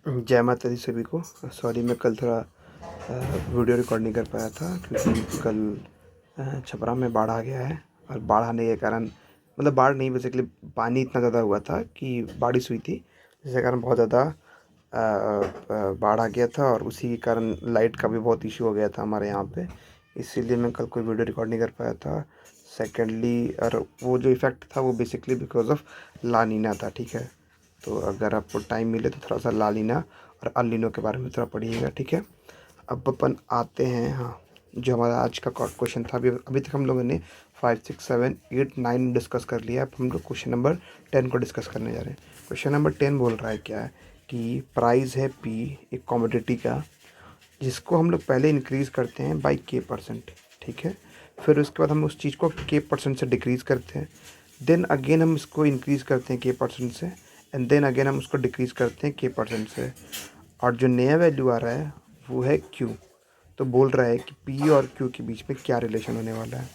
जय माता दी सभी को। सॉरी मैं कल थोड़ा वीडियो रिकॉर्ड नहीं कर पाया था क्योंकि कल छपरा में बाढ़ आ गया है। और बाढ़ आने के कारण मतलब बाढ़ नहीं, बेसिकली पानी इतना ज़्यादा हुआ था कि बारिश हुई थी, जिसके कारण बहुत ज़्यादा बाढ़ आ गया था। और उसी के कारण लाइट का भी बहुत इशू हो गया था हमारे यहाँ पे, इसीलिए मैं कल कोई वीडियो रिकॉर्ड नहीं कर पाया था। सेकेंडली, और वो जो इफ़ेक्ट था वो बेसिकली बिकॉज ऑफ ला नीना था, ठीक है। तो अगर आपको टाइम मिले तो थोड़ा सा ला लीना और अल नीनो के बारे में थोड़ा पढ़िएगा, ठीक है। अब अपन आते हैं, हाँ, जो हमारा आज का क्वेश्चन था। अभी तक हम लोगों ने 5, 6, 7, 8, 9 डिस्कस कर लिया। अब हम लोग क्वेश्चन नंबर 10 को डिस्कस करने जा रहे हैं। क्वेश्चन नंबर 10 बोल रहा है क्या है कि प्राइस है पी एक कमोडिटी का, जिसको हम लोग पहले इंक्रीज़ करते हैं बाई k%, ठीक है। फिर उसके बाद हम उस चीज़ को k% से डिक्रीज़ करते हैं, देन अगेन हम इसको इंक्रीज़ करते हैं k% से, एंड देन अगेन हम उसको डिक्रीज़ करते हैं k% से। और जो नया वैल्यू आ रहा है वो है q। तो बोल रहा है कि p और q के बीच में क्या रिलेशन होने वाला है।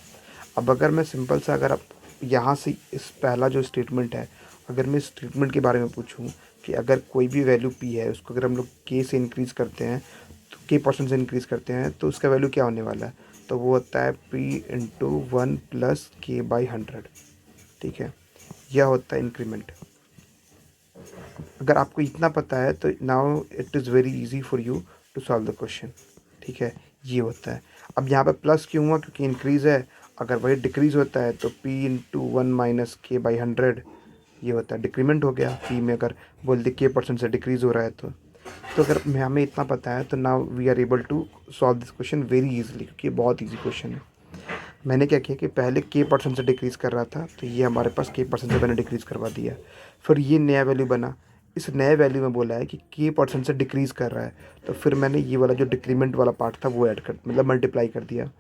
अब अगर मैं सिंपल सा, अगर आप यहाँ से इस पहला जो स्टेटमेंट है, अगर मैं इस स्टेटमेंट के बारे में पूछूं कि अगर कोई भी वैल्यू p है, उसको अगर हम लोग k से इंक्रीज़ करते हैं, तो k% से इंक्रीज़ करते हैं, तो उसका वैल्यू क्या होने वाला है। तो वो होता है p इंटू 1 प्लस k/100, ठीक है। यह होता है इंक्रीमेंट। अगर आपको इतना पता है तो now it is very easy for you to solve the question, ठीक है। ये होता है। अब यहाँ पे प्लस क्यों हुआ, क्योंकि इंक्रीज़ है। अगर वही डिक्रीज़ होता है तो p इंटू 1 माइनस k/100, ये होता है डिक्रीमेंट हो गया। p में अगर बोल दे k% से डिक्रीज़ हो रहा है तो अगर हमें इतना पता है तो now we are able to solve this question very easily, क्योंकि ये बहुत इजी क्वेश्चन है। मैंने क्या किया कि पहले k% से डिक्रीज़ कर रहा था, तो ये हमारे पास k% से मैंने डिक्रीज़ करवा दिया। फिर ये नया वैल्यू बना, इस नए वैल्यू में बोला है कि k% से डिक्रीज़ कर रहा है, तो फिर मैंने ये वाला जो डिक्रीमेंट वाला पार्ट था वो ऐड कर, मतलब मल्टीप्लाई कर दिया।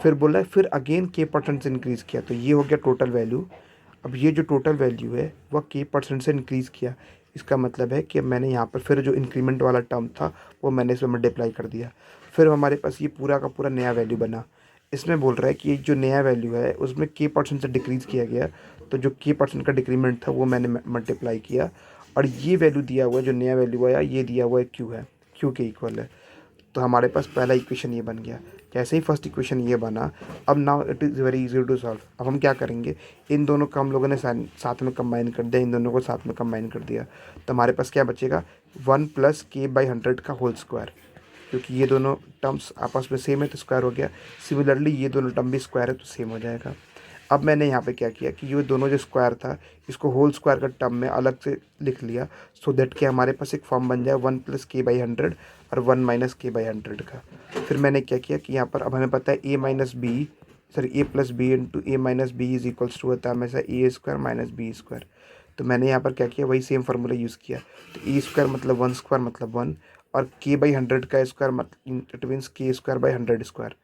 फिर बोला है फिर अगेन k% से इंक्रीज़ किया, तो ये हो गया टोटल वैल्यू। अब ये जो टोटल वैल्यू है वह k% से इंक्रीज़ किया। इसका मतलब है कि मैंने यहाँ पर फिर जो इंक्रीमेंट वाला टर्म था वो मैंने इसमें मल्टीप्लाई कर दिया। फिर हमारे पास ये पूरा का पूरा नया वैल्यू बना। इसमें बोल रहा है कि जो नया वैल्यू है उसमें k% से डिक्रीज़ किया गया, तो जो k% का डिक्रीमेंट था वो मैंने मल्टीप्लाई किया। और ये वैल्यू दिया हुआ है, जो नया वैल्यू आया ये दिया हुआ है q है, q के इक्वल है। तो हमारे पास पहला इक्वेशन ये बन गया। जैसे ही फर्स्ट इक्वेशन ये बना, अब now it is very easy to solve. अब हम क्या करेंगे, इन दोनों को हम लोगों ने साथ में कंबाइन कर दिया, इन दोनों को साथ में कंबाइन कर दिया। तो हमारे पास क्या बचेगा, 1 प्लस k/100 का होल स्क्वायर, क्योंकि ये दोनों टर्म्स आपस में सेम है तो स्क्वायर हो गया। सिमिलरली ये दोनों टर्म भी स्क्वायर है तो सेम हो जाएगा। अब मैंने यहाँ पे क्या किया कि ये दोनों जो स्क्वायर था इसको होल स्क्वायर का टर्म में अलग से लिख लिया, सो दैट कि हमारे पास एक फॉर्म बन जाए 1 प्लस k/100 और 1 माइनस k/100 का। फिर मैंने क्या किया कि यहाँ पर अब हमें पता है A plus B into A minus B is equals to होता है हमेशा A square minus B square. तो मैंने यहाँ पर क्या किया, वही सेम फार्मूला यूज़ किया। तो ए स्क्वायर मतलब 1 स्क्वायर मतलब 1, और k/100 का स्क्वायर मतलब इट मीन्स k² / 100 स्क्वायर।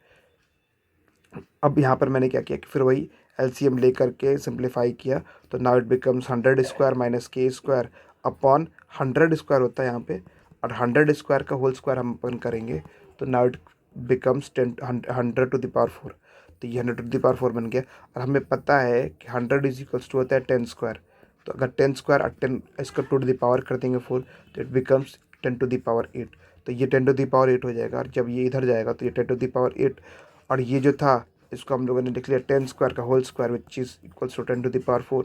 अब यहाँ पर मैंने क्या किया कि फिर वही एलसीएम ले करके सिंप्लीफाई किया, तो now it becomes 100² minus k² upon 100² होता है यहाँ पे, और 100² का होल स्क्वायर हम अपन करेंगे तो नाउ इट बिकम्स 100⁴। तो ये 100⁴ बन गया। और हमें पता है कि 100 इज इक्वल्स टू होता है 10²। तो अगर 10² और 10 इसको टू द पावर कर देंगे 4, तो इट बिकम्स 10⁸ तो ये 10⁸ हो जाएगा। और जब ये इधर जाएगा तो ये 10⁸। और ये जो था इसको हम लोगों ने लिख लिया 10² का whole square which is equals to 10⁴।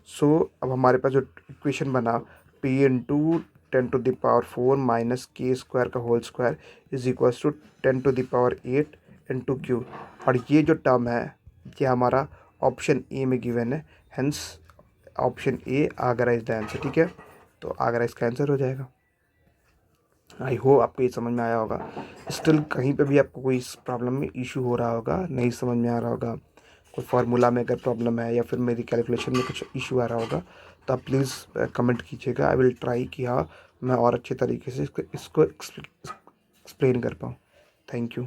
So अब हमारे पास जो इक्वेशन बना p इंटू 10⁴ माइनस k² का whole square is equals to 10⁸ into q। और ये जो टर्म है ये हमारा ऑप्शन ए में गिवन है, hence option A Agra is the answer, ठीक है। तो आगरा इसका आंसर हो जाएगा। आई होप आपको ये समझ में आया होगा। स्टिल कहीं पे भी आपको कोई इस प्रॉब्लम में इशू हो रहा होगा, नहीं समझ में आ रहा होगा, कोई फार्मूला में अगर प्रॉब्लम है या फिर मेरी कैलकुलेशन में कुछ इशू आ रहा होगा, तो आप प्लीज़ कमेंट कीजिएगा। आई विल ट्राई कि हाँ मैं और अच्छे तरीके से इसको एक्सप्लेन कर पाऊँ। Thank you.